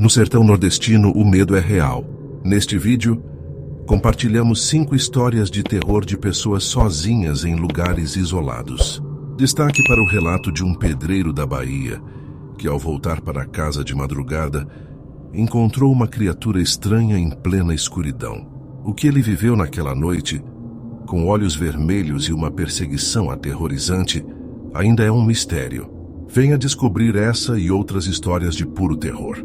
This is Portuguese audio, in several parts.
No sertão nordestino, o medo é real. Neste vídeo, compartilhamos 5 histórias de terror de pessoas sozinhas em lugares isolados. Destaque para o relato de um pedreiro da Bahia, que ao voltar para casa de madrugada, encontrou uma criatura estranha em plena escuridão. O que ele viveu naquela noite, com olhos vermelhos e uma perseguição aterrorizante, ainda é um mistério. Venha descobrir essa e outras histórias de puro terror.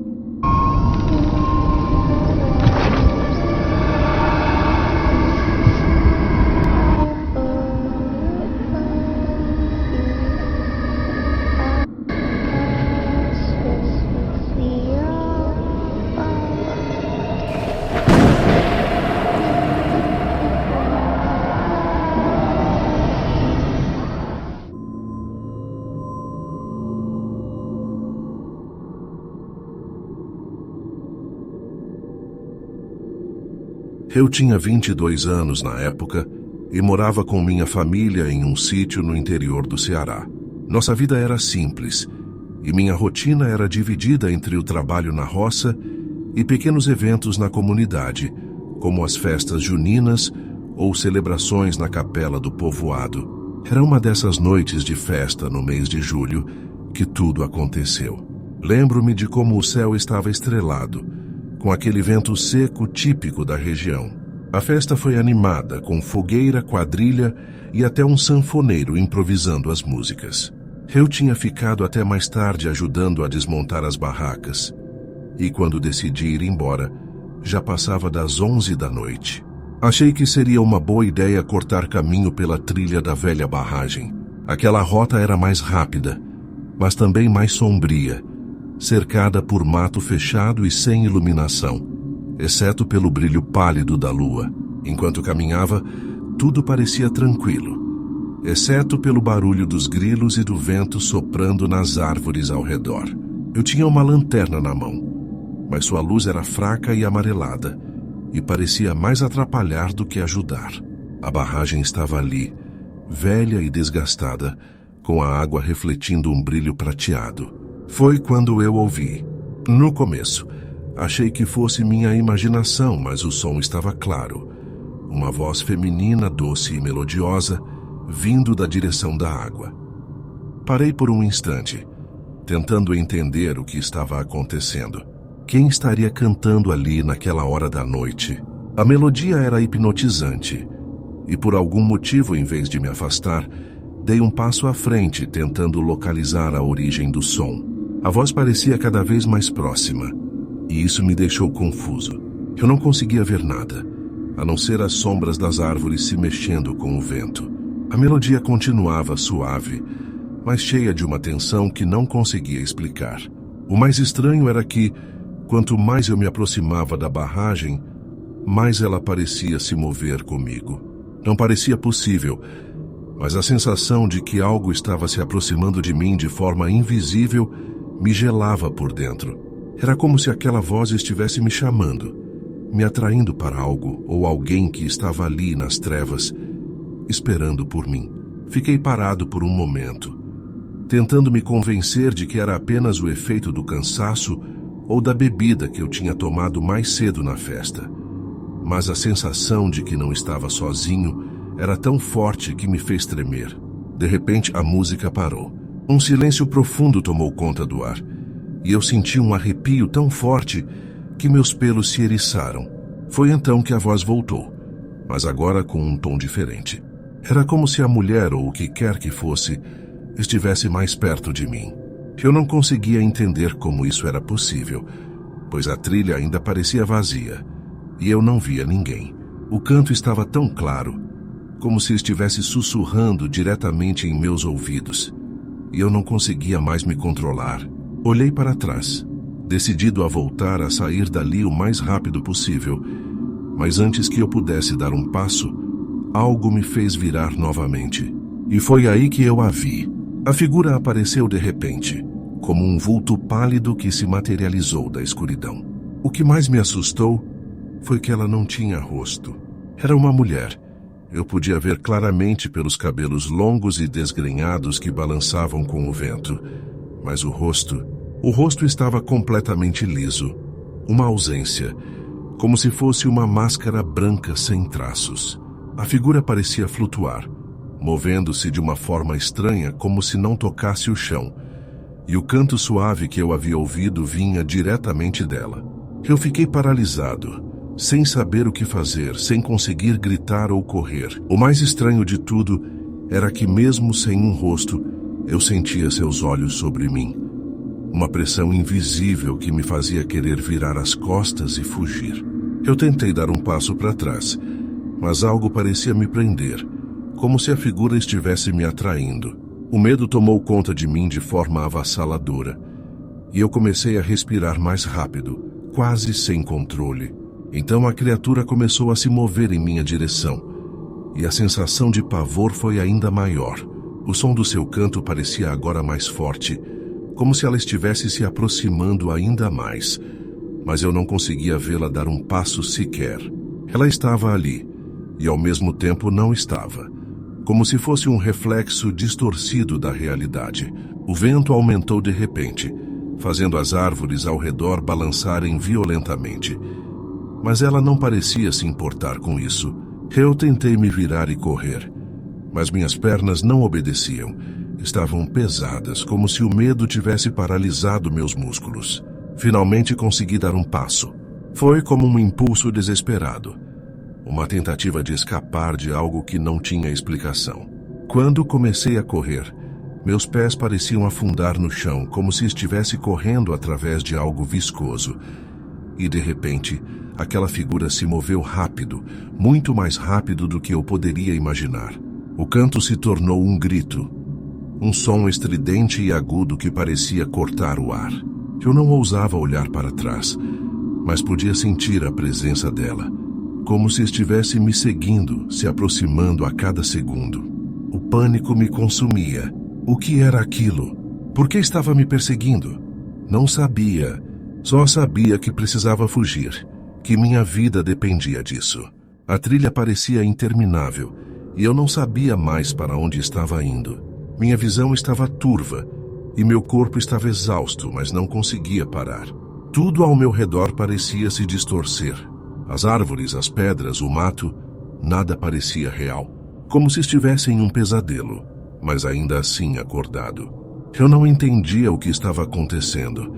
Eu tinha 22 anos na época e morava com minha família em um sítio no interior do Ceará. Nossa vida era simples e minha rotina era dividida entre o trabalho na roça e pequenos eventos na comunidade, como as festas juninas ou celebrações na capela do povoado. Era uma dessas noites de festa no mês de julho que tudo aconteceu. Lembro-me de como o céu estava estrelado, com aquele vento seco típico da região. A festa foi animada, com fogueira, quadrilha e até um sanfoneiro improvisando as músicas. Eu tinha ficado até mais tarde ajudando a desmontar as barracas, e quando decidi ir embora, já passava das 11 da noite. Achei que seria uma boa ideia cortar caminho pela trilha da velha barragem. Aquela rota era mais rápida, mas também mais sombria, cercada por mato fechado e sem iluminação, exceto pelo brilho pálido da lua. Enquanto caminhava, tudo parecia tranquilo, exceto pelo barulho dos grilos e do vento soprando nas árvores ao redor. Eu tinha uma lanterna na mão, mas sua luz era fraca e amarelada, e parecia mais atrapalhar do que ajudar. A barragem estava ali, velha e desgastada, com a água refletindo um brilho prateado. Foi quando eu ouvi. No começo, achei que fosse minha imaginação, mas o som estava claro. Uma voz feminina, doce e melodiosa, vindo da direção da água. Parei por um instante, tentando entender o que estava acontecendo. Quem estaria cantando ali naquela hora da noite? A melodia era hipnotizante, e por algum motivo, em vez de me afastar, dei um passo à frente, tentando localizar a origem do som. A voz parecia cada vez mais próxima, e isso me deixou confuso. Eu não conseguia ver nada, a não ser as sombras das árvores se mexendo com o vento. A melodia continuava suave, mas cheia de uma tensão que não conseguia explicar. O mais estranho era que, quanto mais eu me aproximava da barragem, mais ela parecia se mover comigo. Não parecia possível, mas a sensação de que algo estava se aproximando de mim de forma invisível me gelava por dentro. Era como se aquela voz estivesse me chamando, me atraindo para algo ou alguém que estava ali nas trevas, esperando por mim. Fiquei parado por um momento, tentando me convencer de que era apenas o efeito do cansaço ou da bebida que eu tinha tomado mais cedo na festa. Mas a sensação de que não estava sozinho era tão forte que me fez tremer. De repente, a música parou. Um silêncio profundo tomou conta do ar, e eu senti um arrepio tão forte que meus pelos se eriçaram. Foi então que a voz voltou, mas agora com um tom diferente. Era como se a mulher, ou o que quer que fosse, estivesse mais perto de mim. Eu não conseguia entender como isso era possível, pois a trilha ainda parecia vazia, e eu não via ninguém. O canto estava tão claro, como se estivesse sussurrando diretamente em meus ouvidos, e eu não conseguia mais me controlar. Olhei para trás, decidido a voltar a sair dali o mais rápido possível, mas antes que eu pudesse dar um passo, algo me fez virar novamente. E foi aí que eu a vi. A figura apareceu de repente, como um vulto pálido que se materializou da escuridão. O que mais me assustou foi que ela não tinha rosto. Era uma mulher. Eu podia ver claramente pelos cabelos longos e desgrenhados que balançavam com o vento. Mas o rosto estava completamente liso, uma ausência, como se fosse uma máscara branca sem traços. A figura parecia flutuar, movendo-se de uma forma estranha, como se não tocasse o chão, e o canto suave que eu havia ouvido vinha diretamente dela. Eu fiquei paralisado, sem saber o que fazer, sem conseguir gritar ou correr. O mais estranho de tudo era que, mesmo sem um rosto, eu sentia seus olhos sobre mim. Uma pressão invisível que me fazia querer virar as costas e fugir. Eu tentei dar um passo para trás, mas algo parecia me prender, como se a figura estivesse me atraindo. O medo tomou conta de mim de forma avassaladora, e eu comecei a respirar mais rápido, quase sem controle. Então a criatura começou a se mover em minha direção, e a sensação de pavor foi ainda maior. O som do seu canto parecia agora mais forte, como se ela estivesse se aproximando ainda mais, mas eu não conseguia vê-la dar um passo sequer. Ela estava ali, e ao mesmo tempo não estava, como se fosse um reflexo distorcido da realidade. O vento aumentou de repente, fazendo as árvores ao redor balançarem violentamente. Mas ela não parecia se importar com isso. Eu tentei me virar e correr, mas minhas pernas não obedeciam. Estavam pesadas, como se o medo tivesse paralisado meus músculos. Finalmente consegui dar um passo. Foi como um impulso desesperado, uma tentativa de escapar de algo que não tinha explicação. Quando comecei a correr, meus pés pareciam afundar no chão, como se estivesse correndo através de algo viscoso. E de repente, aquela figura se moveu rápido, muito mais rápido do que eu poderia imaginar. O canto se tornou um grito, um som estridente e agudo que parecia cortar o ar. Eu não ousava olhar para trás, mas podia sentir a presença dela, como se estivesse me seguindo, se aproximando a cada segundo. O pânico me consumia. O que era aquilo? Por que estava me perseguindo? Não sabia. Só sabia que precisava fugir, que minha vida dependia disso. A trilha parecia interminável, e eu não sabia mais para onde estava indo. Minha visão estava turva, e meu corpo estava exausto, mas não conseguia parar. Tudo ao meu redor parecia se distorcer. As árvores, as pedras, o mato, nada parecia real. Como se estivesse em um pesadelo, mas ainda assim acordado. Eu não entendia o que estava acontecendo,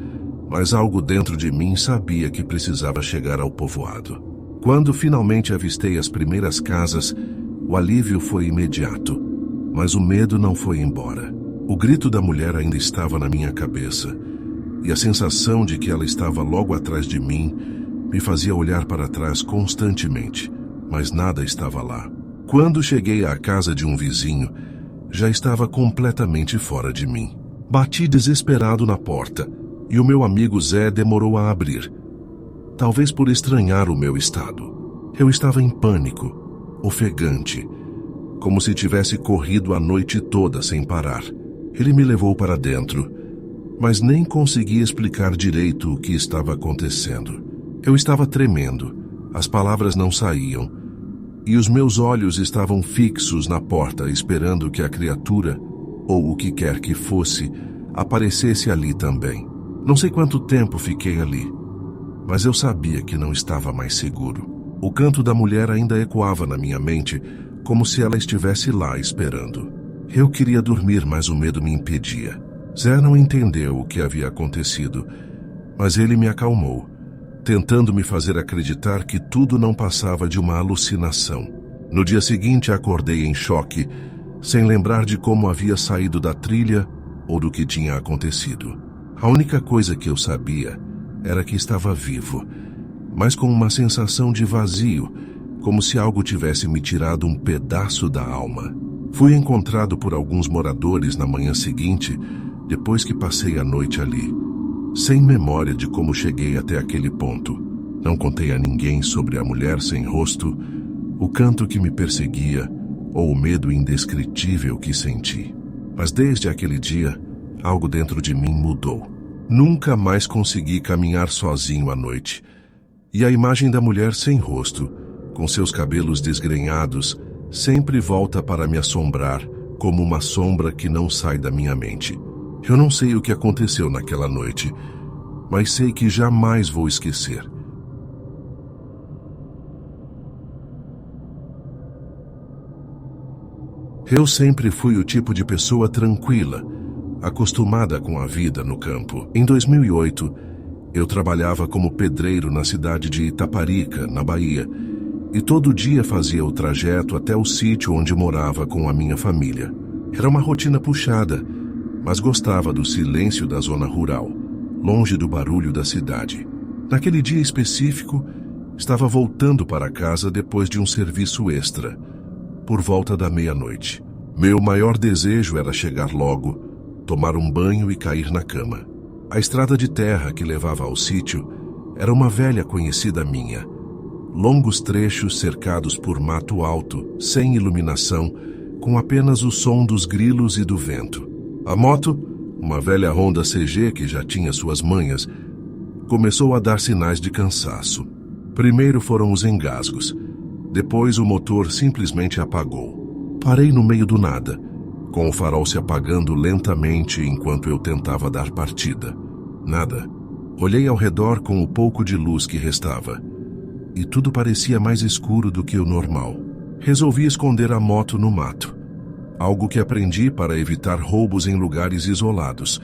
mas algo dentro de mim sabia que precisava chegar ao povoado. Quando finalmente avistei as primeiras casas, o alívio foi imediato, mas o medo não foi embora. O grito da mulher ainda estava na minha cabeça, e a sensação de que ela estava logo atrás de mim me fazia olhar para trás constantemente, mas nada estava lá. Quando cheguei à casa de um vizinho, já estava completamente fora de mim. Bati desesperado na porta, e o meu amigo Zé demorou a abrir, talvez por estranhar o meu estado. Eu estava em pânico, ofegante, como se tivesse corrido a noite toda sem parar. Ele me levou para dentro, mas nem consegui explicar direito o que estava acontecendo. Eu estava tremendo, as palavras não saíam, e os meus olhos estavam fixos na porta, esperando que a criatura, ou o que quer que fosse, aparecesse ali também. Não sei quanto tempo fiquei ali, mas eu sabia que não estava mais seguro. O canto da mulher ainda ecoava na minha mente, como se ela estivesse lá esperando. Eu queria dormir, mas o medo me impedia. Zé não entendeu o que havia acontecido, mas ele me acalmou, tentando me fazer acreditar que tudo não passava de uma alucinação. No dia seguinte acordei em choque, sem lembrar de como havia saído da trilha ou do que tinha acontecido. A única coisa que eu sabia era que estava vivo, mas com uma sensação de vazio, como se algo tivesse me tirado um pedaço da alma. Fui encontrado por alguns moradores na manhã seguinte, depois que passei a noite ali, sem memória de como cheguei até aquele ponto. Não contei a ninguém sobre a mulher sem rosto, o canto que me perseguia ou o medo indescritível que senti. Mas desde aquele dia, algo dentro de mim mudou. Nunca mais consegui caminhar sozinho à noite, e a imagem da mulher sem rosto, com seus cabelos desgrenhados, sempre volta para me assombrar, como uma sombra que não sai da minha mente. Eu não sei o que aconteceu naquela noite, mas sei que jamais vou esquecer. Eu sempre fui o tipo de pessoa tranquila, acostumada com a vida no campo. Em 2008, eu trabalhava como pedreiro na cidade de Itaparica, na Bahia, e todo dia fazia o trajeto até o sítio onde morava com a minha família. Era uma rotina puxada, mas gostava do silêncio da zona rural, longe do barulho da cidade. Naquele dia específico, estava voltando para casa depois de um serviço extra, por volta da meia-noite. Meu maior desejo era chegar logo, tomar um banho e cair na cama. A estrada de terra que levava ao sítio era uma velha conhecida minha. Longos trechos cercados por mato alto, sem iluminação, com apenas o som dos grilos e do vento. A moto, uma velha Honda CG que já tinha suas manhas, começou a dar sinais de cansaço. Primeiro foram os engasgos. Depois o motor simplesmente apagou. Parei no meio do nada, com o farol se apagando lentamente enquanto eu tentava dar partida. Nada. Olhei ao redor com o pouco de luz que restava, e tudo parecia mais escuro do que o normal. Resolvi esconder a moto no mato, algo que aprendi para evitar roubos em lugares isolados,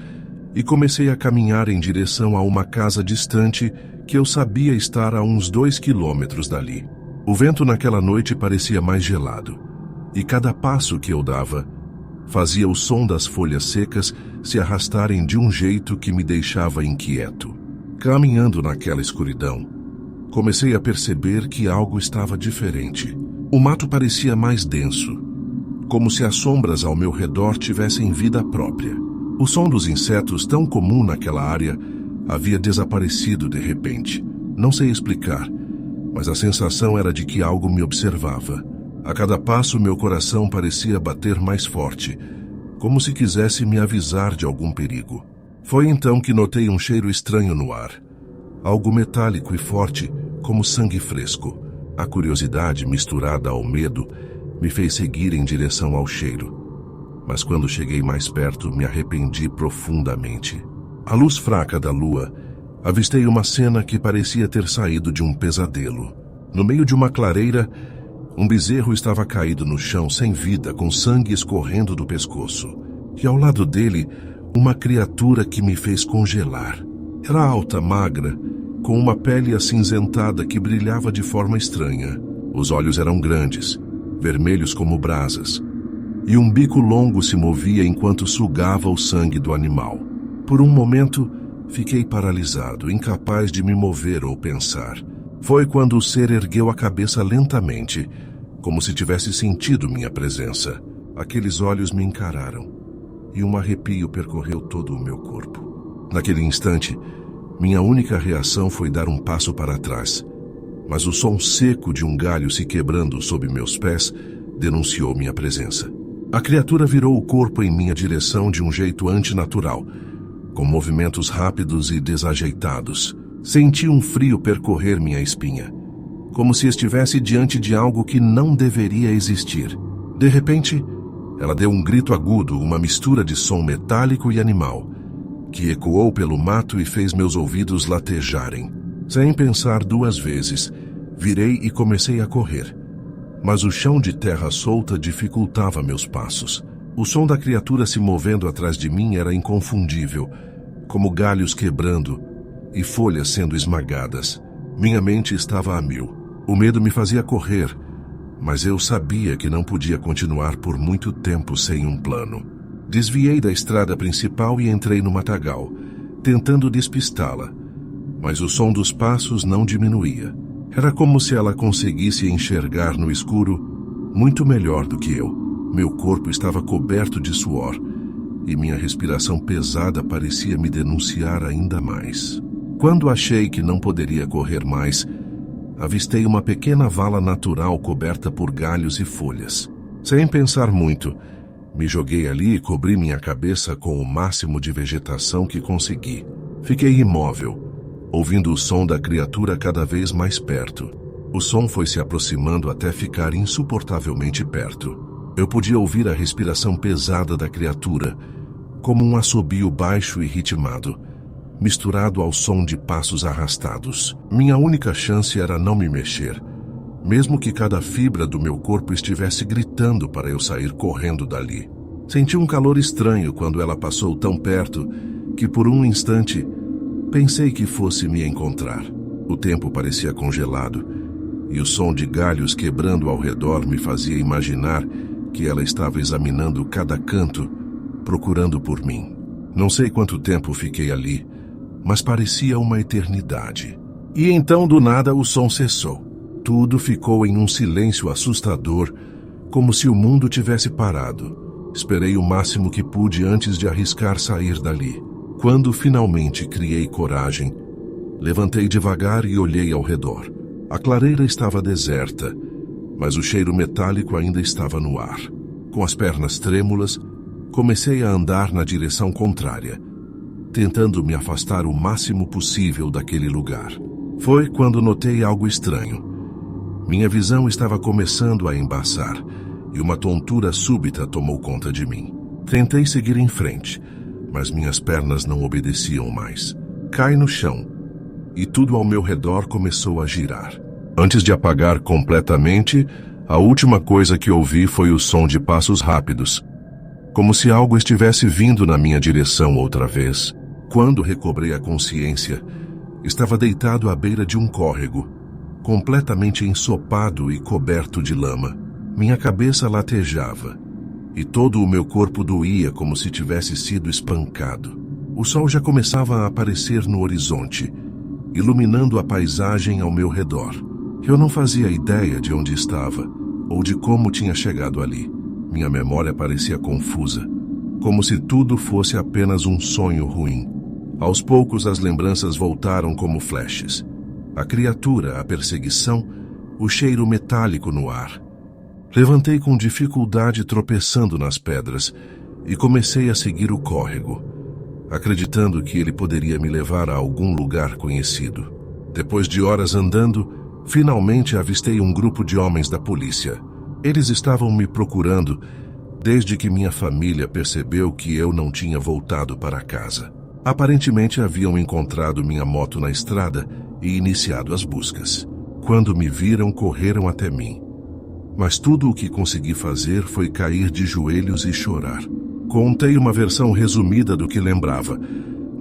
e comecei a caminhar em direção a uma casa distante que eu sabia estar a uns 2 quilômetros dali. O vento naquela noite parecia mais gelado, e cada passo que eu dava fazia o som das folhas secas se arrastarem de um jeito que me deixava inquieto. Caminhando naquela escuridão, comecei a perceber que algo estava diferente. O mato parecia mais denso, como se as sombras ao meu redor tivessem vida própria. O som dos insetos, tão comum naquela área, havia desaparecido de repente. Não sei explicar, mas a sensação era de que algo me observava. A cada passo, meu coração parecia bater mais forte, como se quisesse me avisar de algum perigo. Foi então que notei um cheiro estranho no ar. Algo metálico e forte, como sangue fresco. A curiosidade, misturada ao medo, me fez seguir em direção ao cheiro. Mas quando cheguei mais perto, me arrependi profundamente. À luz fraca da lua, avistei uma cena que parecia ter saído de um pesadelo. No meio de uma clareira, um bezerro estava caído no chão sem vida, com sangue escorrendo do pescoço. E ao lado dele, uma criatura que me fez congelar. Era alta, magra, com uma pele acinzentada que brilhava de forma estranha. Os olhos eram grandes, vermelhos como brasas, e um bico longo se movia enquanto sugava o sangue do animal. Por um momento, fiquei paralisado, incapaz de me mover ou pensar. Foi quando o ser ergueu a cabeça lentamente, como se tivesse sentido minha presença. Aqueles olhos me encararam, e um arrepio percorreu todo o meu corpo. Naquele instante, minha única reação foi dar um passo para trás, mas o som seco de um galho se quebrando sob meus pés denunciou minha presença. A criatura virou o corpo em minha direção de um jeito antinatural, com movimentos rápidos e desajeitados. Senti um frio percorrer minha espinha, como se estivesse diante de algo que não deveria existir. De repente, ela deu um grito agudo, uma mistura de som metálico e animal, que ecoou pelo mato e fez meus ouvidos latejarem. Sem pensar 2 vezes, virei e comecei a correr. Mas o chão de terra solta dificultava meus passos. O som da criatura se movendo atrás de mim era inconfundível, como galhos quebrando e folhas sendo esmagadas. Minha mente estava a mil. O medo me fazia correr, mas eu sabia que não podia continuar por muito tempo sem um plano. Desviei da estrada principal e entrei no matagal, tentando despistá-la, mas o som dos passos não diminuía. Era como se ela conseguisse enxergar no escuro muito melhor do que eu. Meu corpo estava coberto de suor e minha respiração pesada parecia me denunciar ainda mais. Quando achei que não poderia correr mais, avistei uma pequena vala natural coberta por galhos e folhas. Sem pensar muito, me joguei ali e cobri minha cabeça com o máximo de vegetação que consegui. Fiquei imóvel, ouvindo o som da criatura cada vez mais perto. O som foi se aproximando até ficar insuportavelmente perto. Eu podia ouvir a respiração pesada da criatura, como um assobio baixo e ritmado, misturado ao som de passos arrastados. Minha única chance era não me mexer, mesmo que cada fibra do meu corpo estivesse gritando para eu sair correndo dali. Senti um calor estranho quando ela passou tão perto que por um instante pensei que fosse me encontrar. O tempo parecia congelado e o som de galhos quebrando ao redor me fazia imaginar que ela estava examinando cada canto, procurando por mim. Não sei quanto tempo fiquei ali, mas parecia uma eternidade. E então, do nada, o som cessou. Tudo ficou em um silêncio assustador, como se o mundo tivesse parado. Esperei o máximo que pude antes de arriscar sair dali. Quando finalmente criei coragem, levantei devagar e olhei ao redor. A clareira estava deserta, mas o cheiro metálico ainda estava no ar. Com as pernas trêmulas, comecei a andar na direção contrária, tentando me afastar o máximo possível daquele lugar. Foi quando notei algo estranho. Minha visão estava começando a embaçar e uma tontura súbita tomou conta de mim. Tentei seguir em frente, mas minhas pernas não obedeciam mais. Caí no chão e tudo ao meu redor começou a girar. Antes de apagar completamente, a última coisa que ouvi foi o som de passos rápidos, como se algo estivesse vindo na minha direção outra vez. Quando recobrei a consciência, estava deitado à beira de um córrego, completamente ensopado e coberto de lama. Minha cabeça latejava e todo o meu corpo doía como se tivesse sido espancado. O sol já começava a aparecer no horizonte, iluminando a paisagem ao meu redor. Eu não fazia ideia de onde estava ou de como tinha chegado ali. Minha memória parecia confusa, como se tudo fosse apenas um sonho ruim. Aos poucos as lembranças voltaram como flashes. A criatura, a perseguição, o cheiro metálico no ar. Levantei com dificuldade tropeçando nas pedras e comecei a seguir o córrego, acreditando que ele poderia me levar a algum lugar conhecido. Depois de horas andando, finalmente avistei um grupo de homens da polícia. Eles estavam me procurando desde que minha família percebeu que eu não tinha voltado para casa. Aparentemente haviam encontrado minha moto na estrada e iniciado as buscas. Quando me viram, correram até mim. Mas tudo o que consegui fazer foi cair de joelhos e chorar. Contei uma versão resumida do que lembrava,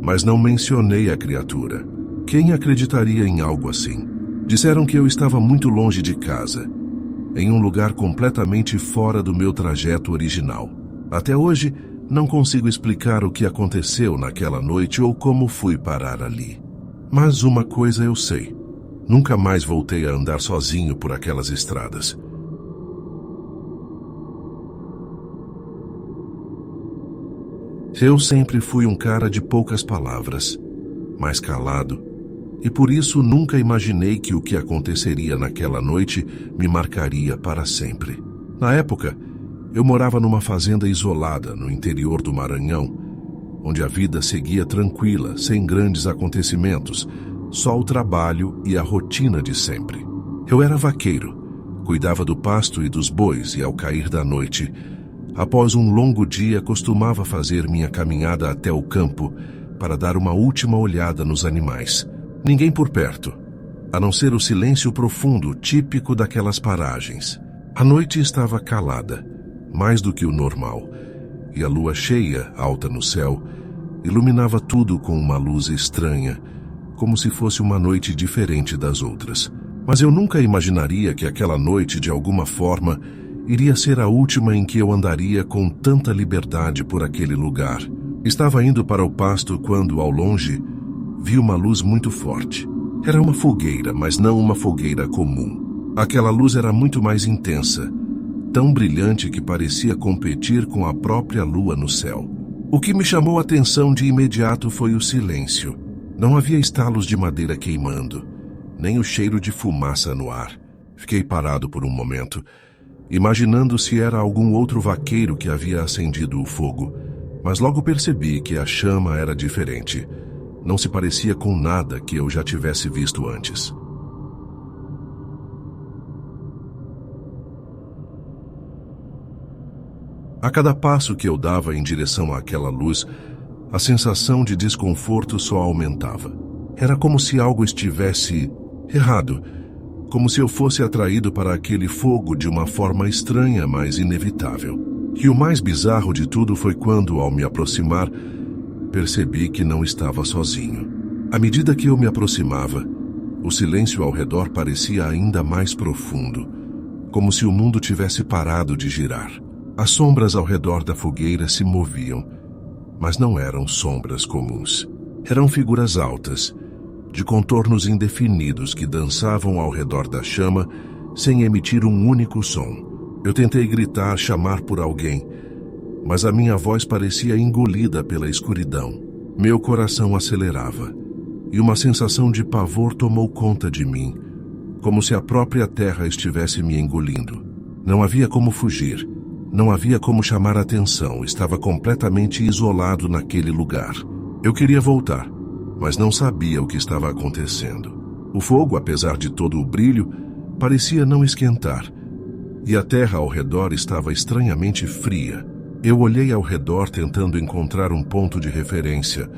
mas não mencionei a criatura. Quem acreditaria em algo assim? Disseram que eu estava muito longe de casa, em um lugar completamente fora do meu trajeto original. Até hoje, não consigo explicar o que aconteceu naquela noite ou como fui parar ali. Mas uma coisa eu sei: nunca mais voltei a andar sozinho por aquelas estradas. Eu sempre fui um cara de poucas palavras, mais calado, e por isso nunca imaginei que o que aconteceria naquela noite me marcaria para sempre. Na época, eu morava numa fazenda isolada no interior do Maranhão, onde a vida seguia tranquila, sem grandes acontecimentos, só o trabalho e a rotina de sempre. Eu era vaqueiro, cuidava do pasto e dos bois e, ao cair da noite, após um longo dia, costumava fazer minha caminhada até o campo para dar uma última olhada nos animais. Ninguém por perto, a não ser o silêncio profundo típico daquelas paragens. A noite estava calada, mais do que o normal, e a lua cheia, alta no céu, iluminava tudo com uma luz estranha, como se fosse uma noite diferente das outras. Mas eu nunca imaginaria que aquela noite, de alguma forma, iria ser a última em que eu andaria com tanta liberdade por aquele lugar. Estava indo para o pasto quando, ao longe, vi uma luz muito forte. Era uma fogueira, mas não uma fogueira comum. Aquela luz era muito mais intensa, tão brilhante que parecia competir com a própria lua no céu. O que me chamou a atenção de imediato foi o silêncio. Não havia estalos de madeira queimando, nem o cheiro de fumaça no ar. Fiquei parado por um momento, imaginando se era algum outro vaqueiro que havia acendido o fogo, mas logo percebi que a chama era diferente. Não se parecia com nada que eu já tivesse visto antes. A cada passo que eu dava em direção àquela luz, A sensação de desconforto só aumentava. Era como se algo estivesse errado, como se eu fosse atraído para aquele fogo de uma forma estranha, mas inevitável. E o mais bizarro de tudo foi quando, ao me aproximar, percebi que não estava sozinho. À medida que eu me aproximava, o silêncio ao redor parecia ainda mais profundo, como se o mundo tivesse parado de girar. As sombras ao redor da fogueira se moviam, mas não eram sombras comuns. Eram figuras altas, de contornos indefinidos que dançavam ao redor da chama sem emitir um único som. Eu tentei gritar, chamar por alguém, mas a minha voz parecia engolida pela escuridão. Meu coração acelerava, e uma sensação de pavor tomou conta de mim, como se a própria terra estivesse me engolindo. Não havia como fugir, não havia como chamar atenção, estava completamente isolado naquele lugar. Eu queria voltar, mas não sabia o que estava acontecendo. O fogo, apesar de todo o brilho, parecia não esquentar, e a terra ao redor estava estranhamente fria. Eu olhei ao redor tentando encontrar um ponto de referência,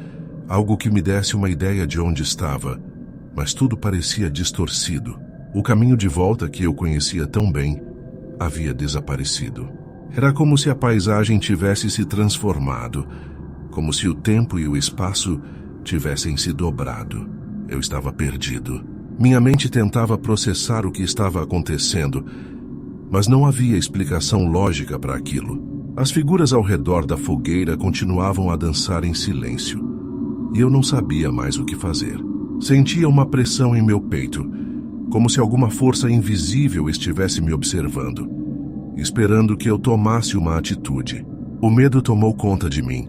algo que me desse uma ideia de onde estava, mas tudo parecia distorcido. O caminho de volta que eu conhecia tão bem havia desaparecido. Era como se a paisagem tivesse se transformado, como se o tempo e o espaço tivessem se dobrado. Eu estava perdido. Minha mente tentava processar o que estava acontecendo, mas não havia explicação lógica para aquilo. As figuras ao redor da fogueira continuavam a dançar em silêncio, e eu não sabia mais o que fazer. Sentia uma pressão em meu peito, como se alguma força invisível estivesse me observando, esperando que eu tomasse uma atitude. O medo tomou conta de mim,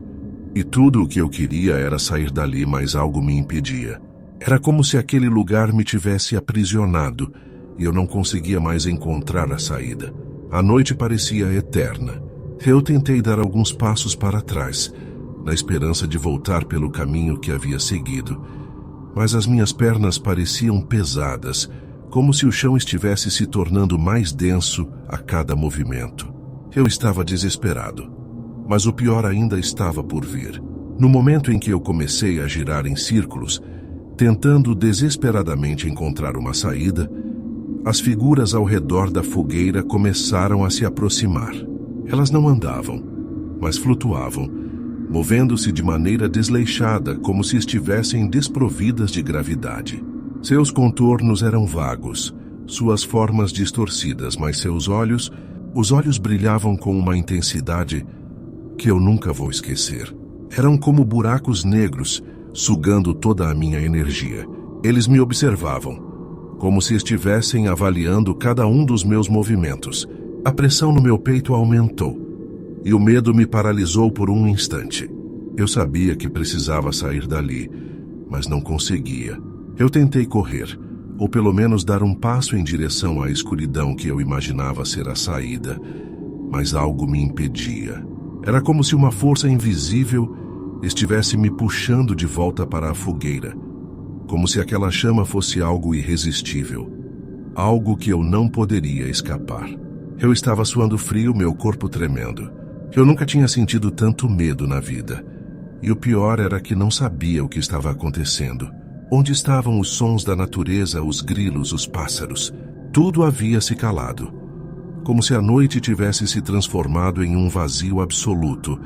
e tudo o que eu queria era sair dali, mas algo me impedia. Era como se aquele lugar me tivesse aprisionado, e eu não conseguia mais encontrar a saída. A noite parecia eterna. Eu tentei dar alguns passos para trás, na esperança de voltar pelo caminho que havia seguido, mas as minhas pernas pareciam pesadas, como se o chão estivesse se tornando mais denso a cada movimento. Eu estava desesperado, mas o pior ainda estava por vir. No momento em que eu comecei a girar em círculos, tentando desesperadamente encontrar uma saída, as figuras ao redor da fogueira começaram a se aproximar. Elas não andavam, mas flutuavam, movendo-se de maneira desleixada, como se estivessem desprovidas de gravidade. Seus contornos eram vagos, suas formas distorcidas, mas os olhos brilhavam com uma intensidade que eu nunca vou esquecer. Eram como buracos negros, sugando toda a minha energia. Eles me observavam, como se estivessem avaliando cada um dos meus movimentos. A pressão no meu peito aumentou, e o medo me paralisou por um instante. Eu sabia que precisava sair dali, mas não conseguia. Eu tentei correr, ou pelo menos dar um passo em direção à escuridão que eu imaginava ser a saída, mas algo me impedia. Era como se uma força invisível estivesse me puxando de volta para a fogueira, como se aquela chama fosse algo irresistível, algo que eu não poderia escapar. Eu estava suando frio, meu corpo tremendo. Eu nunca tinha sentido tanto medo na vida, e o pior era que não sabia o que estava acontecendo. Onde estavam os sons da natureza, os grilos, os pássaros? Tudo havia se calado, como se a noite tivesse se transformado em um vazio absoluto,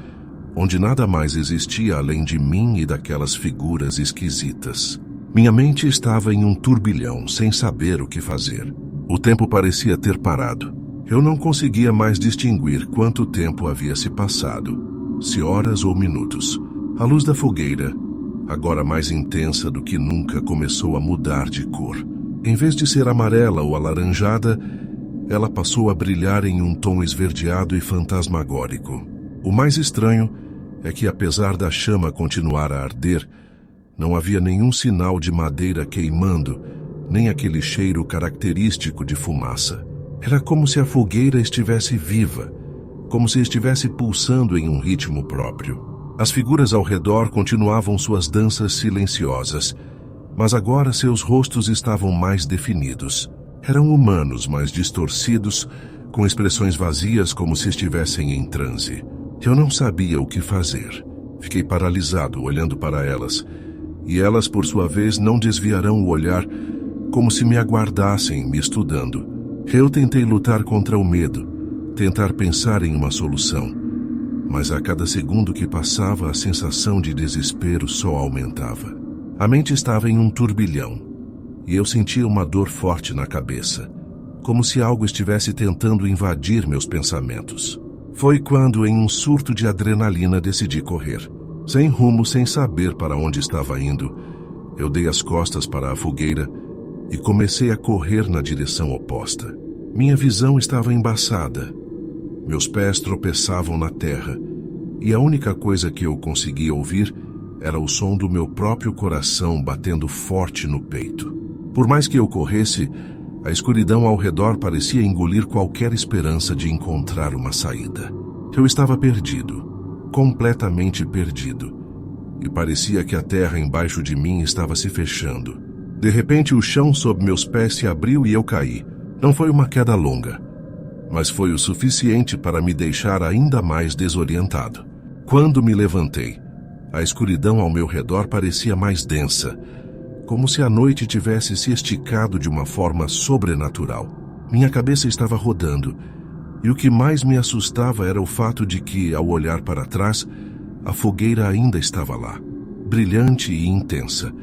onde nada mais existia além de mim e daquelas figuras esquisitas. Minha mente estava em um turbilhão, sem saber o que fazer. O tempo parecia ter parado. Eu não conseguia mais distinguir quanto tempo havia se passado, se horas ou minutos. A luz da fogueira, agora mais intensa do que nunca, começou a mudar de cor. Em vez de ser amarela ou alaranjada, ela passou a brilhar em um tom esverdeado e fantasmagórico. O mais estranho é que, apesar da chama continuar a arder, não havia nenhum sinal de madeira queimando, nem aquele cheiro característico de fumaça. Era como se a fogueira estivesse viva, como se estivesse pulsando em um ritmo próprio. As figuras ao redor continuavam suas danças silenciosas, mas agora seus rostos estavam mais definidos. Eram humanos, mas distorcidos, com expressões vazias como se estivessem em transe. Eu não sabia o que fazer. Fiquei paralisado, olhando para elas, e elas, por sua vez, não desviarão o olhar, como se me aguardassem, me estudando. Eu tentei lutar contra o medo, tentar pensar em uma solução, mas a cada segundo que passava, a sensação de desespero só aumentava. A mente estava em um turbilhão, e eu sentia uma dor forte na cabeça, como se algo estivesse tentando invadir meus pensamentos. Foi quando, em um surto de adrenalina, decidi correr. Sem rumo, sem saber para onde estava indo, eu dei as costas para a fogueira e comecei a correr na direção oposta. Minha visão estava embaçada. Meus pés tropeçavam na terra, e a única coisa que eu conseguia ouvir era o som do meu próprio coração batendo forte no peito. Por mais que eu corresse, a escuridão ao redor parecia engolir qualquer esperança de encontrar uma saída. Eu estava perdido, completamente perdido, e parecia que a terra embaixo de mim estava se fechando. De repente, o chão sob meus pés se abriu e eu caí. Não foi uma queda longa, mas foi o suficiente para me deixar ainda mais desorientado. Quando me levantei, a escuridão ao meu redor parecia mais densa, como se a noite tivesse se esticado de uma forma sobrenatural. Minha cabeça estava rodando, e o que mais me assustava era o fato de que, ao olhar para trás, a fogueira ainda estava lá, brilhante e intensa,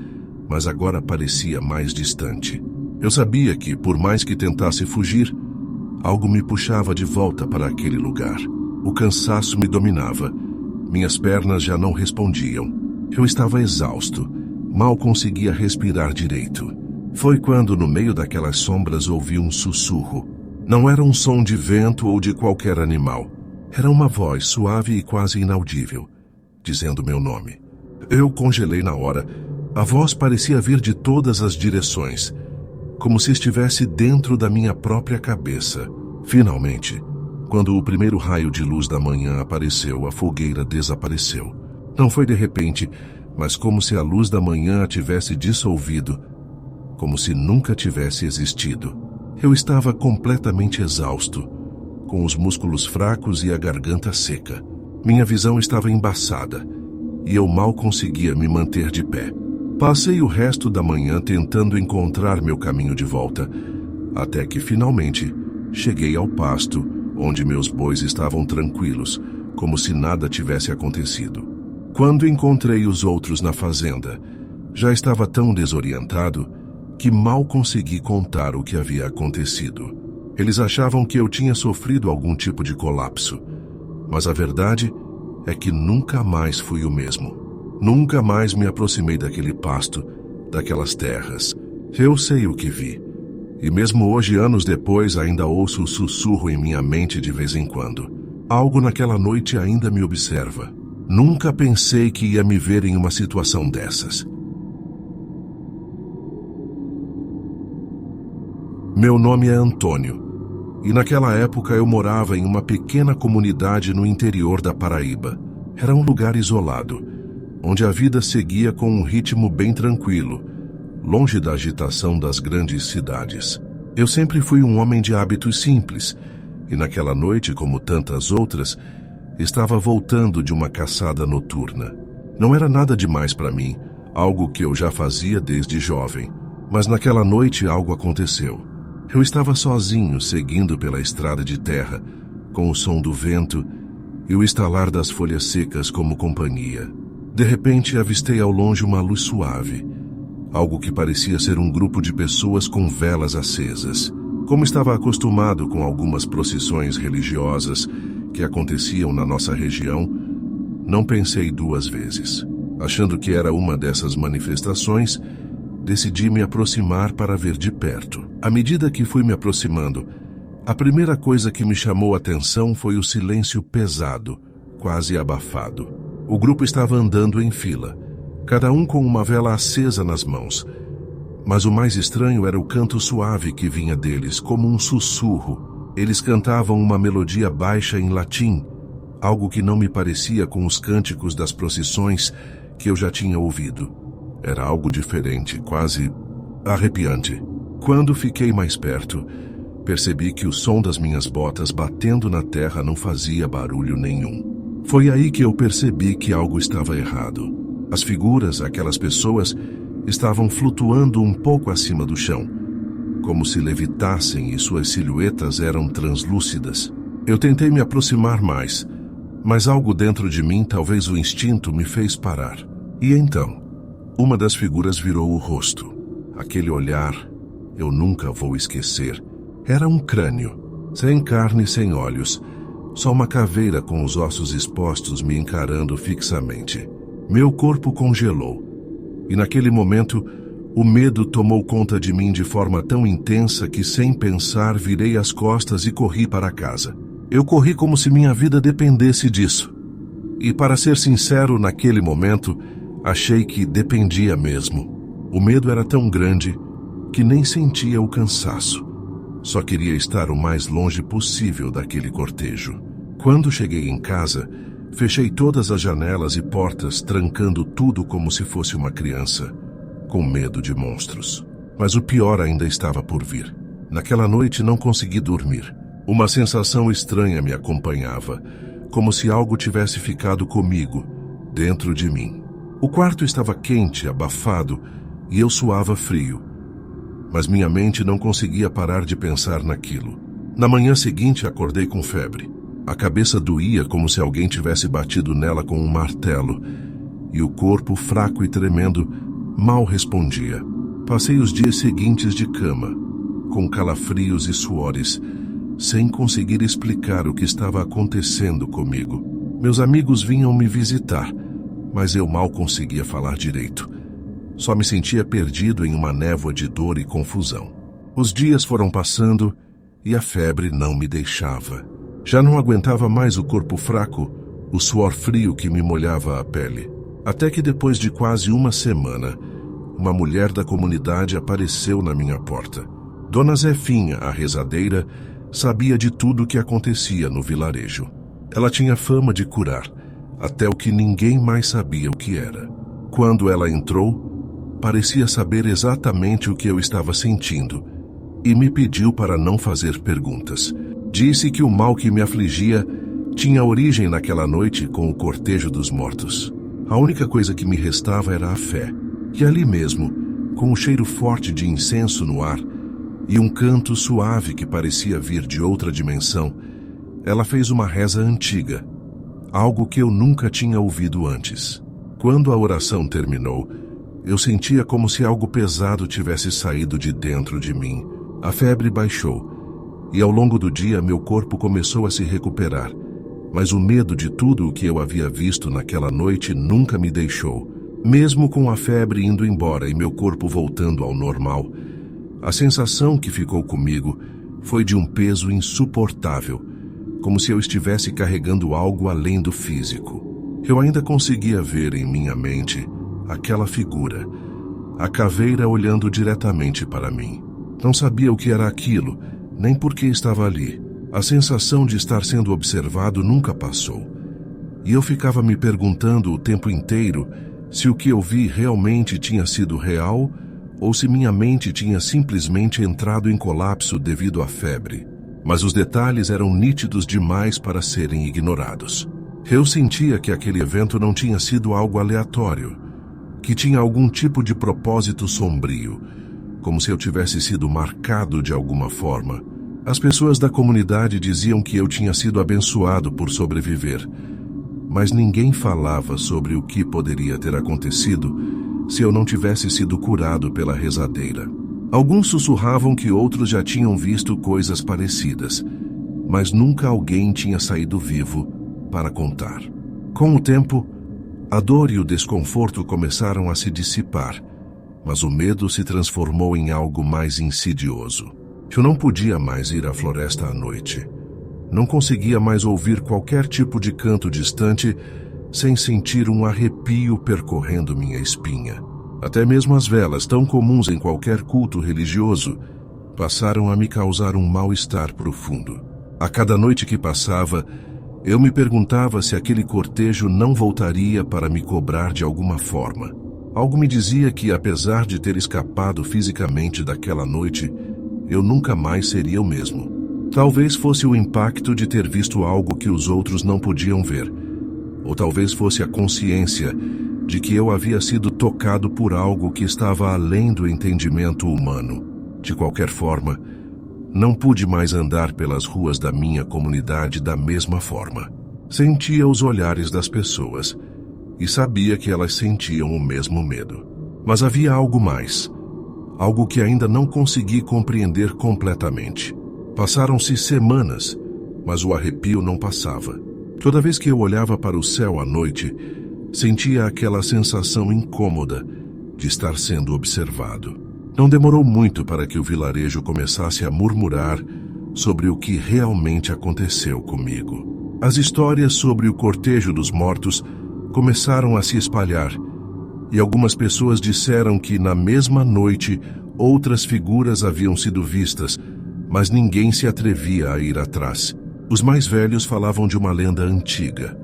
mas agora parecia mais distante. Eu sabia que, por mais que tentasse fugir, algo me puxava de volta para aquele lugar. O cansaço me dominava. Minhas pernas já não respondiam. Eu estava exausto. Mal conseguia respirar direito. Foi quando, no meio daquelas sombras, ouvi um sussurro. Não era um som de vento ou de qualquer animal. Era uma voz suave e quase inaudível, dizendo meu nome. Eu congelei na hora. A voz parecia vir de todas as direções, como se estivesse dentro da minha própria cabeça. Finalmente, quando o primeiro raio de luz da manhã apareceu, a fogueira desapareceu. Não foi de repente, mas como se a luz da manhã a tivesse dissolvido, como se nunca tivesse existido. Eu estava completamente exausto, com os músculos fracos e a garganta seca. Minha visão estava embaçada, e eu mal conseguia me manter de pé. Passei o resto da manhã tentando encontrar meu caminho de volta, até que finalmente cheguei ao pasto, onde meus bois estavam tranquilos, como se nada tivesse acontecido. Quando encontrei os outros na fazenda, já estava tão desorientado que mal consegui contar o que havia acontecido. Eles achavam que eu tinha sofrido algum tipo de colapso, mas a verdade é que nunca mais fui o mesmo. Nunca mais me aproximei daquele pasto, daquelas terras. Eu sei o que vi, e mesmo hoje, anos depois, ainda ouço o sussurro em minha mente de vez em quando. Algo naquela noite ainda me observa. Nunca pensei que ia me ver em uma situação dessas. Meu nome é Antônio, e naquela época eu morava em uma pequena comunidade no interior da Paraíba. Era um lugar isolado, onde a vida seguia com um ritmo bem tranquilo, longe da agitação das grandes cidades. Eu sempre fui um homem de hábitos simples, e naquela noite, como tantas outras, estava voltando de uma caçada noturna. Não era nada demais para mim, algo que eu já fazia desde jovem. Mas naquela noite algo aconteceu. Eu estava sozinho, seguindo pela estrada de terra, com o som do vento e o estalar das folhas secas como companhia. De repente, avistei ao longe uma luz suave, algo que parecia ser um grupo de pessoas com velas acesas. Como estava acostumado com algumas procissões religiosas que aconteciam na nossa região, não pensei duas vezes. Achando que era uma dessas manifestações, decidi me aproximar para ver de perto. À medida que fui me aproximando, a primeira coisa que me chamou a atenção foi o silêncio pesado, quase abafado. O grupo estava andando em fila, cada um com uma vela acesa nas mãos. Mas o mais estranho era o canto suave que vinha deles, como um sussurro. Eles cantavam uma melodia baixa em latim, algo que não me parecia com os cânticos das procissões que eu já tinha ouvido. Era algo diferente, quase arrepiante. Quando fiquei mais perto, percebi que o som das minhas botas batendo na terra não fazia barulho nenhum. Foi aí que eu percebi que algo estava errado. As figuras, aquelas pessoas, estavam flutuando um pouco acima do chão, como se levitassem, e suas silhuetas eram translúcidas. Eu tentei me aproximar mais, mas algo dentro de mim, talvez o instinto, me fez parar. E então, uma das figuras virou o rosto. Aquele olhar, eu nunca vou esquecer. Era um crânio, sem carne e sem olhos, só uma caveira com os ossos expostos me encarando fixamente. Meu corpo congelou, e naquele momento, o medo tomou conta de mim de forma tão intensa que, sem pensar, virei as costas e corri para casa. Eu corri como se minha vida dependesse disso. E, para ser sincero, naquele momento, achei que dependia mesmo. O medo era tão grande que nem sentia o cansaço. Só queria estar o mais longe possível daquele cortejo. Quando cheguei em casa, fechei todas as janelas e portas, trancando tudo como se fosse uma criança, com medo de monstros. Mas o pior ainda estava por vir. Naquela noite não consegui dormir. Uma sensação estranha me acompanhava, como se algo tivesse ficado comigo, dentro de mim. O quarto estava quente, abafado, e eu suava frio. Mas minha mente não conseguia parar de pensar naquilo. Na manhã seguinte, acordei com febre. A cabeça doía como se alguém tivesse batido nela com um martelo, e o corpo, fraco e tremendo, mal respondia. Passei os dias seguintes de cama, com calafrios e suores, sem conseguir explicar o que estava acontecendo comigo. Meus amigos vinham me visitar, mas eu mal conseguia falar direito. Só me sentia perdido em uma névoa de dor e confusão. Os dias foram passando e a febre não me deixava. Já não aguentava mais o corpo fraco, o suor frio que me molhava a pele. Até que depois de quase uma semana, uma mulher da comunidade apareceu na minha porta. Dona Zefinha, a rezadeira, sabia de tudo o que acontecia no vilarejo. Ela tinha fama de curar, até o que ninguém mais sabia o que era. Quando ela entrou, parecia saber exatamente o que eu estava sentindo e me pediu para não fazer perguntas. Disse que o mal que me afligia tinha origem naquela noite com o cortejo dos mortos. A única coisa que me restava era a fé. E ali mesmo, com um cheiro forte de incenso no ar e um canto suave que parecia vir de outra dimensão, ela fez uma reza antiga, algo que eu nunca tinha ouvido antes. Quando a oração terminou, eu sentia como se algo pesado tivesse saído de dentro de mim. A febre baixou, e ao longo do dia meu corpo começou a se recuperar, mas o medo de tudo o que eu havia visto naquela noite nunca me deixou. Mesmo com a febre indo embora e meu corpo voltando ao normal, a sensação que ficou comigo foi de um peso insuportável, como se eu estivesse carregando algo além do físico. Eu ainda conseguia ver em minha mente aquela figura, a caveira olhando diretamente para mim. Não sabia o que era aquilo, nem por que estava ali. A sensação de estar sendo observado nunca passou. E eu ficava me perguntando o tempo inteiro se o que eu vi realmente tinha sido real ou se minha mente tinha simplesmente entrado em colapso devido à febre. Mas os detalhes eram nítidos demais para serem ignorados. Eu sentia que aquele evento não tinha sido algo aleatório, que tinha algum tipo de propósito sombrio, como se eu tivesse sido marcado de alguma forma. As pessoas da comunidade diziam que eu tinha sido abençoado por sobreviver, mas ninguém falava sobre o que poderia ter acontecido se eu não tivesse sido curado pela rezadeira. Alguns sussurravam que outros já tinham visto coisas parecidas, mas nunca alguém tinha saído vivo para contar. Com o tempo, a dor e o desconforto começaram a se dissipar, mas o medo se transformou em algo mais insidioso. Eu não podia mais ir à floresta à noite. Não conseguia mais ouvir qualquer tipo de canto distante sem sentir um arrepio percorrendo minha espinha. Até mesmo as velas, tão comuns em qualquer culto religioso, passaram a me causar um mal-estar profundo. A cada noite que passava, eu me perguntava se aquele cortejo não voltaria para me cobrar de alguma forma. Algo me dizia que, apesar de ter escapado fisicamente daquela noite, eu nunca mais seria o mesmo. Talvez fosse o impacto de ter visto algo que os outros não podiam ver, Ou talvez fosse a consciência de que eu havia sido tocado por algo que estava além do entendimento humano. De qualquer forma, não pude mais andar pelas ruas da minha comunidade da mesma forma. Sentia os olhares das pessoas e sabia que elas sentiam o mesmo medo. Mas havia algo mais, algo que ainda não consegui compreender completamente. Passaram-se semanas, mas o arrepio não passava. Toda vez que eu olhava para o céu à noite, sentia aquela sensação incômoda de estar sendo observado. Não demorou muito para que o vilarejo começasse a murmurar sobre o que realmente aconteceu comigo. As histórias sobre o cortejo dos mortos começaram a se espalhar, e algumas pessoas disseram que na mesma noite outras figuras haviam sido vistas, mas ninguém se atrevia a ir atrás. Os mais velhos falavam de uma lenda antiga,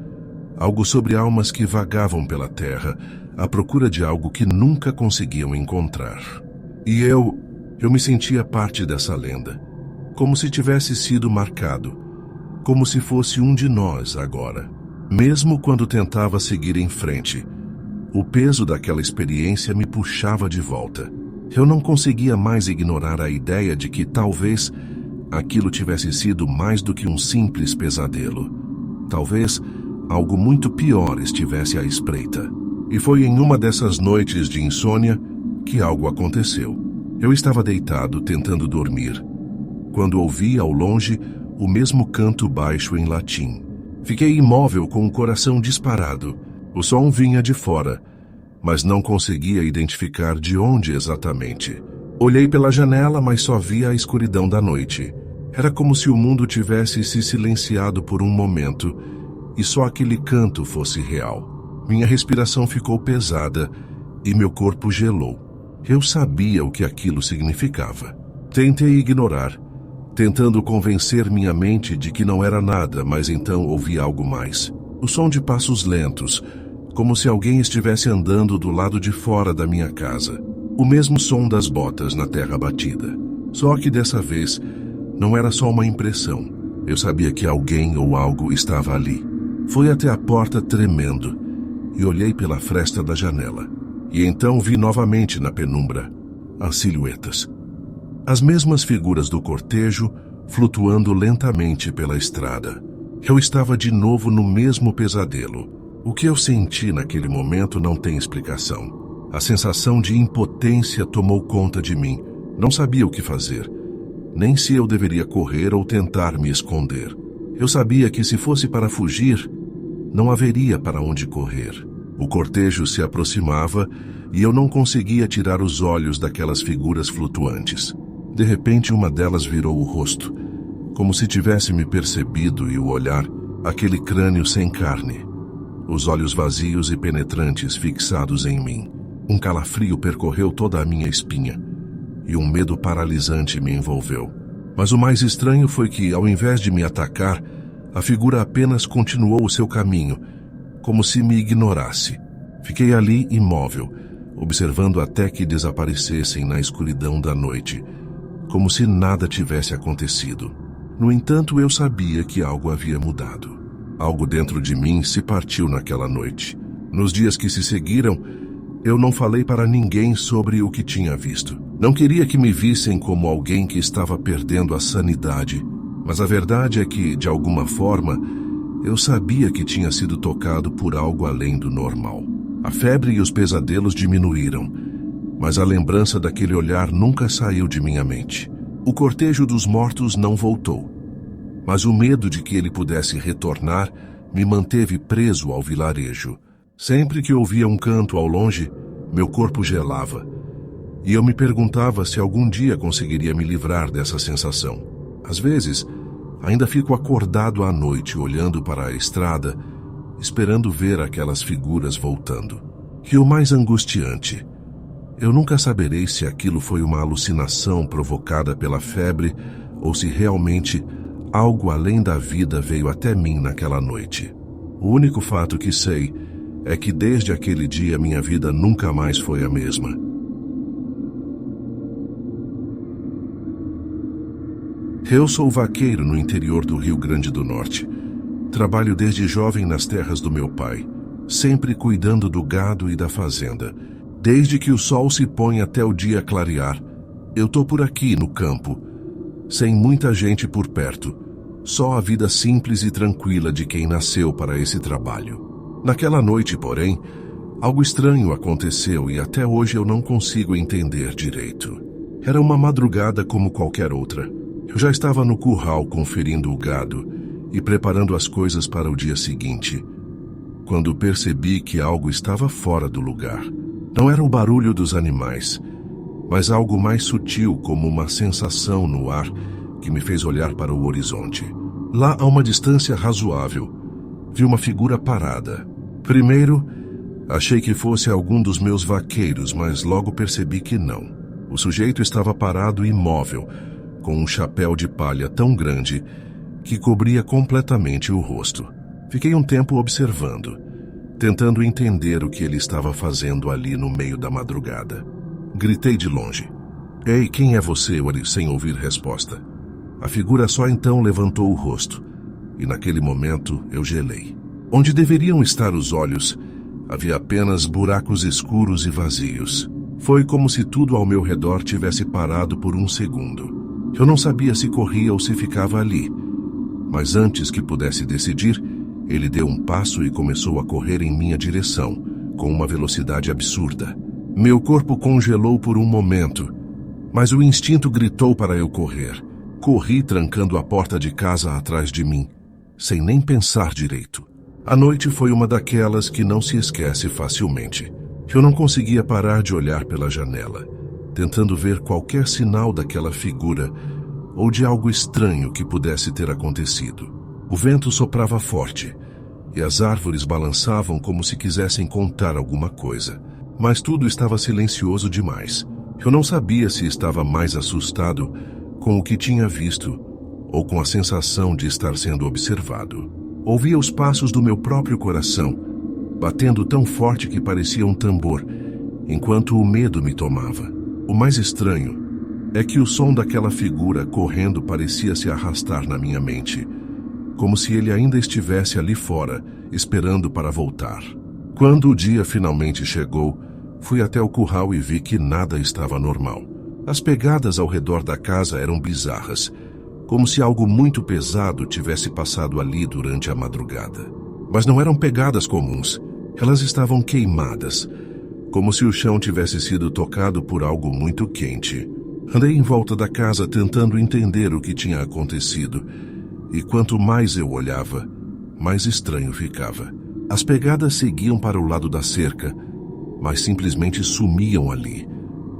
algo sobre almas que vagavam pela terra à procura de algo que nunca conseguiam encontrar. E eu me sentia parte dessa lenda, como se tivesse sido marcado, como se fosse um de nós agora. Mesmo quando tentava seguir em frente, o peso daquela experiência me puxava de volta. Eu não conseguia mais ignorar a ideia de que talvez aquilo tivesse sido mais do que um simples pesadelo. Talvez algo muito pior estivesse à espreita. E foi em uma dessas noites de insônia que algo aconteceu. Eu estava deitado tentando dormir, quando ouvi ao longe o mesmo canto baixo em latim. Fiquei imóvel com o coração disparado. O som vinha de fora, mas não conseguia identificar de onde exatamente. Olhei pela janela, mas só via a escuridão da noite. Era como se o mundo tivesse se silenciado por um momento e só aquele canto fosse real. Minha respiração ficou pesada e meu corpo gelou. Eu sabia o que aquilo significava. Tentei ignorar, tentando convencer minha mente de que não era nada, mas então ouvi algo mais. O som de passos lentos, como se alguém estivesse andando do lado de fora da minha casa. O mesmo som das botas na terra batida. Só que dessa vez, não era só uma impressão. Eu sabia que alguém ou algo estava ali. Fui até a porta tremendo e olhei pela fresta da janela. E então vi novamente na penumbra as silhuetas. As mesmas figuras do cortejo flutuando lentamente pela estrada. Eu estava de novo no mesmo pesadelo. O que eu senti naquele momento não tem explicação. A sensação de impotência tomou conta de mim. Não sabia o que fazer, nem se eu deveria correr ou tentar me esconder. Eu sabia que se fosse para fugir, não haveria para onde correr. O cortejo se aproximava e eu não conseguia tirar os olhos daquelas figuras flutuantes. De repente, uma delas virou o rosto, como se tivesse me percebido, e o olhar, aquele crânio sem carne, os olhos vazios e penetrantes fixados em mim. Um calafrio percorreu toda a minha espinha e um medo paralisante me envolveu. Mas o mais estranho foi que, ao invés de me atacar, a figura apenas continuou o seu caminho, como se me ignorasse. Fiquei ali imóvel, observando até que desaparecessem na escuridão da noite, como se nada tivesse acontecido. No entanto, eu sabia que algo havia mudado. Algo dentro de mim se partiu naquela noite. Nos dias que se seguiram, eu não falei para ninguém sobre o que tinha visto. Não queria que me vissem como alguém que estava perdendo a sanidade. Mas a verdade é que, de alguma forma, eu sabia que tinha sido tocado por algo além do normal. A febre e os pesadelos diminuíram, mas a lembrança daquele olhar nunca saiu de minha mente. O cortejo dos mortos não voltou, mas o medo de que ele pudesse retornar me manteve preso ao vilarejo. Sempre que ouvia um canto ao longe, meu corpo gelava, e eu me perguntava se algum dia conseguiria me livrar dessa sensação. Às vezes, ainda fico acordado à noite olhando para a estrada, esperando ver aquelas figuras voltando. E o mais angustiante, eu nunca saberei se aquilo foi uma alucinação provocada pela febre ou se realmente algo além da vida veio até mim naquela noite. O único fato que sei é que desde aquele dia minha vida nunca mais foi a mesma. Eu sou vaqueiro no interior do Rio Grande do Norte, Trabalho desde jovem nas terras do meu pai, sempre cuidando do gado e da fazenda. Desde que o sol se põe até o dia clarear, eu tô por aqui no campo, sem muita gente por perto, só a vida simples e tranquila de quem nasceu para esse trabalho. Naquela noite, porém, algo estranho aconteceu e até hoje eu não consigo entender direito. Era uma madrugada como qualquer outra. Eu já estava no curral conferindo o gado e preparando as coisas para o dia seguinte, quando percebi que algo estava fora do lugar. Não era o barulho dos animais, mas algo mais sutil, como uma sensação no ar que me fez olhar para o horizonte. Lá a uma distância razoável, vi uma figura parada. Primeiro, achei que fosse algum dos meus vaqueiros, mas logo percebi que não. O sujeito estava parado imóvel, com um chapéu de palha tão grande que cobria completamente o rosto. Fiquei um tempo observando, tentando entender o que ele estava fazendo ali no meio da madrugada. Gritei de longe: "Ei, quem é você?" sem ouvir resposta. A figura só então levantou o rosto, e naquele momento eu gelei. Onde deveriam estar os olhos, havia apenas buracos escuros e vazios. Foi como se tudo ao meu redor tivesse parado por um segundo. Eu não sabia se corria ou se ficava ali, mas antes que pudesse decidir, ele deu um passo e começou a correr em minha direção, com uma velocidade absurda. Meu corpo congelou por um momento, mas o instinto gritou para eu correr. Corri trancando a porta de casa atrás de mim, sem nem pensar direito. A noite foi uma daquelas que não se esquece facilmente. Eu não conseguia parar de olhar pela janela, tentando ver qualquer sinal daquela figura ou de algo estranho que pudesse ter acontecido. O vento soprava forte e as árvores balançavam como se quisessem contar alguma coisa. Mas tudo estava silencioso demais. Eu não sabia se estava mais assustado com o que tinha visto ou com a sensação de estar sendo observado. Ouvia os passos do meu próprio coração, batendo tão forte que parecia um tambor, enquanto o medo me tomava. O mais estranho é que o som daquela figura correndo parecia se arrastar na minha mente, como se ele ainda estivesse ali fora, esperando para voltar. Quando o dia finalmente chegou, fui até o curral e vi que nada estava normal. As pegadas ao redor da casa eram bizarras, como se algo muito pesado tivesse passado ali durante a madrugada. Mas não eram pegadas comuns, elas estavam queimadas, como se o chão tivesse sido tocado por algo muito quente. Andei em volta da casa tentando entender o que tinha acontecido, e quanto mais eu olhava, mais estranho ficava. As pegadas seguiam para o lado da cerca, mas simplesmente sumiam ali,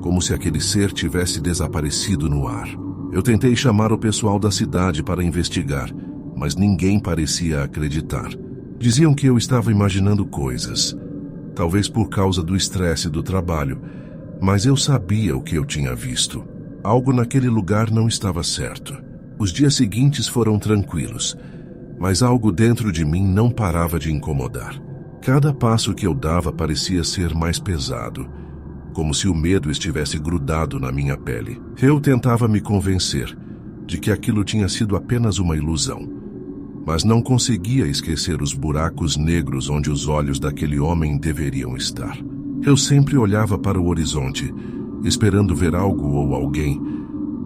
como se aquele ser tivesse desaparecido no ar. Eu tentei chamar o pessoal da cidade para investigar, mas ninguém parecia acreditar. Diziam que eu estava imaginando coisas, talvez por causa do estresse do trabalho, mas eu sabia o que eu tinha visto. Algo naquele lugar não estava certo. Os dias seguintes foram tranquilos, mas algo dentro de mim não parava de incomodar. Cada passo que eu dava parecia ser mais pesado, como se o medo estivesse grudado na minha pele. Eu tentava me convencer de que aquilo tinha sido apenas uma ilusão, mas não conseguia esquecer os buracos negros onde os olhos daquele homem deveriam estar. Eu sempre olhava para o horizonte, esperando ver algo ou alguém,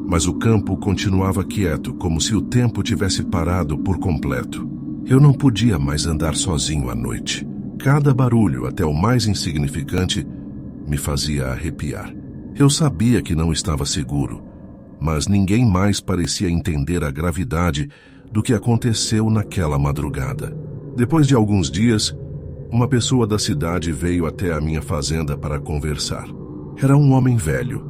mas o campo continuava quieto, como se o tempo tivesse parado por completo. Eu não podia mais andar sozinho à noite. Cada barulho, até o mais insignificante, me fazia arrepiar. Eu sabia que não estava seguro, mas ninguém mais parecia entender a gravidade do que aconteceu naquela madrugada. Depois de alguns dias, uma pessoa da cidade veio até a minha fazenda para conversar. Era um homem velho,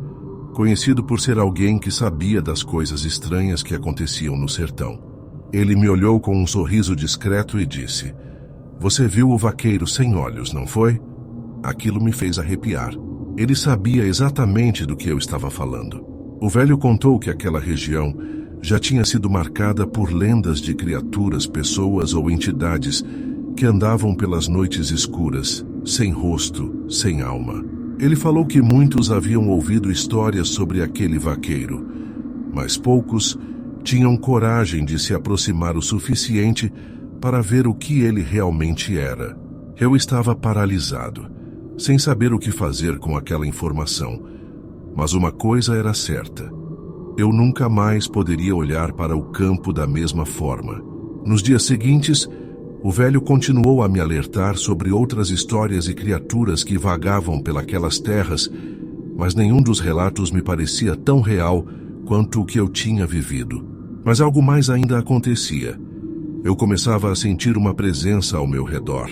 conhecido por ser alguém que sabia das coisas estranhas que aconteciam no sertão. Ele me olhou com um sorriso discreto e disse: "Você viu o vaqueiro sem olhos, não foi?" Aquilo me fez arrepiar. Ele sabia exatamente do que eu estava falando. O velho contou que aquela região já tinha sido marcada por lendas de criaturas, pessoas ou entidades que andavam pelas noites escuras, sem rosto, sem alma. Ele falou que muitos haviam ouvido histórias sobre aquele vaqueiro, mas poucos tinham coragem de se aproximar o suficiente para ver o que ele realmente era. Eu estava paralisado, sem saber o que fazer com aquela informação. Mas uma coisa era certa: eu nunca mais poderia olhar para o campo da mesma forma. Nos dias seguintes, o velho continuou a me alertar sobre outras histórias e criaturas que vagavam pelas terras, mas nenhum dos relatos me parecia tão real quanto o que eu tinha vivido. Mas algo mais ainda acontecia. Eu começava a sentir uma presença ao meu redor,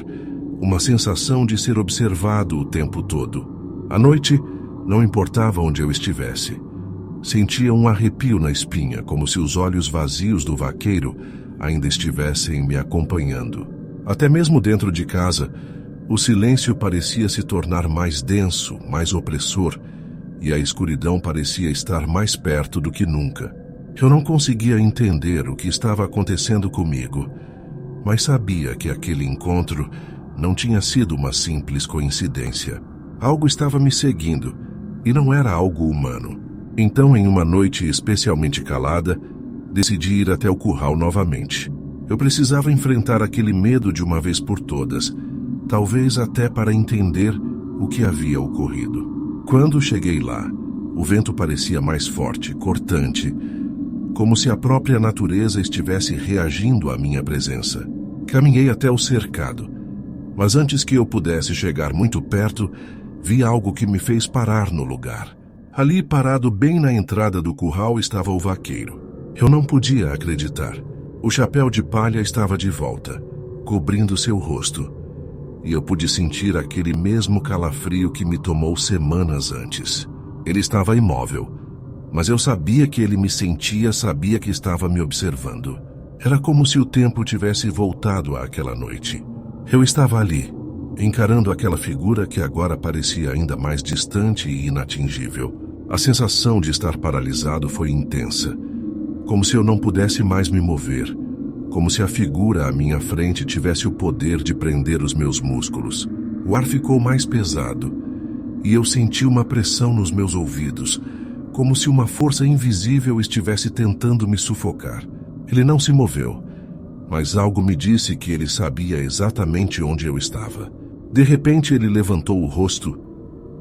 uma sensação de ser observado o tempo todo. À noite, não importava onde eu estivesse. Sentia um arrepio na espinha, como se os olhos vazios do vaqueiro ainda estivessem me acompanhando. Até mesmo dentro de casa, o silêncio parecia se tornar mais denso, mais opressor, e a escuridão parecia estar mais perto do que nunca. Eu não conseguia entender o que estava acontecendo comigo, mas sabia que aquele encontro não tinha sido uma simples coincidência. Algo estava me seguindo, e não era algo humano. Então, em uma noite especialmente calada, decidi ir até o curral novamente. Eu precisava enfrentar aquele medo de uma vez por todas, talvez até para entender o que havia ocorrido. Quando cheguei lá, o vento parecia mais forte, cortante, como se a própria natureza estivesse reagindo à minha presença. Caminhei até o cercado, mas antes que eu pudesse chegar muito perto, vi algo que me fez parar no lugar. Ali, parado bem na entrada do curral, estava o vaqueiro. Eu não podia acreditar. O chapéu de palha estava de volta, cobrindo seu rosto, e eu pude sentir aquele mesmo calafrio que me tomou semanas antes. Ele estava imóvel, mas eu sabia que ele me sentia, sabia que estava me observando. Era como se o tempo tivesse voltado àquela noite. Eu estava ali, encarando aquela figura que agora parecia ainda mais distante e inatingível. A sensação de estar paralisado foi intensa, como se eu não pudesse mais me mover, como se a figura à minha frente tivesse o poder de prender os meus músculos. O ar ficou mais pesado, e eu senti uma pressão nos meus ouvidos, como se uma força invisível estivesse tentando me sufocar. Ele não se moveu, mas algo me disse que ele sabia exatamente onde eu estava. De repente ele levantou o rosto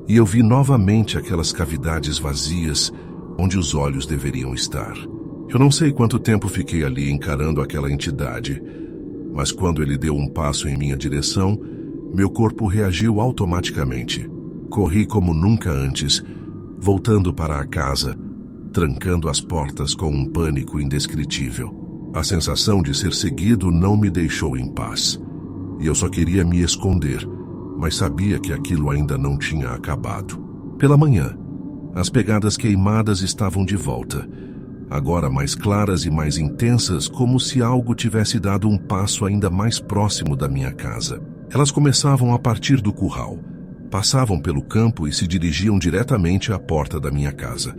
e eu vi novamente aquelas cavidades vazias onde os olhos deveriam estar. Eu não sei quanto tempo fiquei ali encarando aquela entidade, mas quando ele deu um passo em minha direção, meu corpo reagiu automaticamente. Corri como nunca antes, voltando para a casa, trancando as portas com um pânico indescritível. A sensação de ser seguido não me deixou em paz, e eu só queria me esconder, mas sabia que aquilo ainda não tinha acabado. Pela manhã, as pegadas queimadas estavam de volta, agora mais claras e mais intensas, como se algo tivesse dado um passo ainda mais próximo da minha casa. Elas começavam a partir do curral, passavam pelo campo e se dirigiam diretamente à porta da minha casa.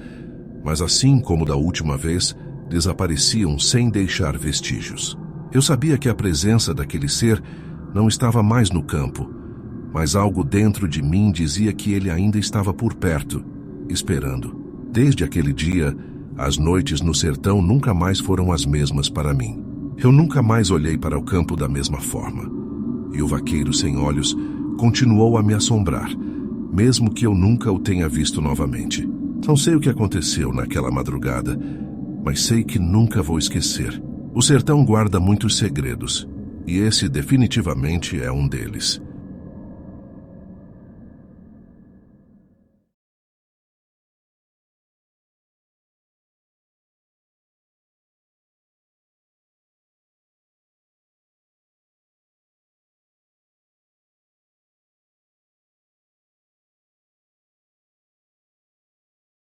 Mas assim como da última vez, desapareciam sem deixar vestígios. Eu sabia que a presença daquele ser não estava mais no campo, mas algo dentro de mim dizia que ele ainda estava por perto, esperando. Desde aquele dia, as noites no sertão nunca mais foram as mesmas para mim. Eu nunca mais olhei para o campo da mesma forma. E o vaqueiro sem olhos continuou a me assombrar, mesmo que eu nunca o tenha visto novamente. Não sei o que aconteceu naquela madrugada, mas sei que nunca vou esquecer. O sertão guarda muitos segredos, e esse definitivamente é um deles.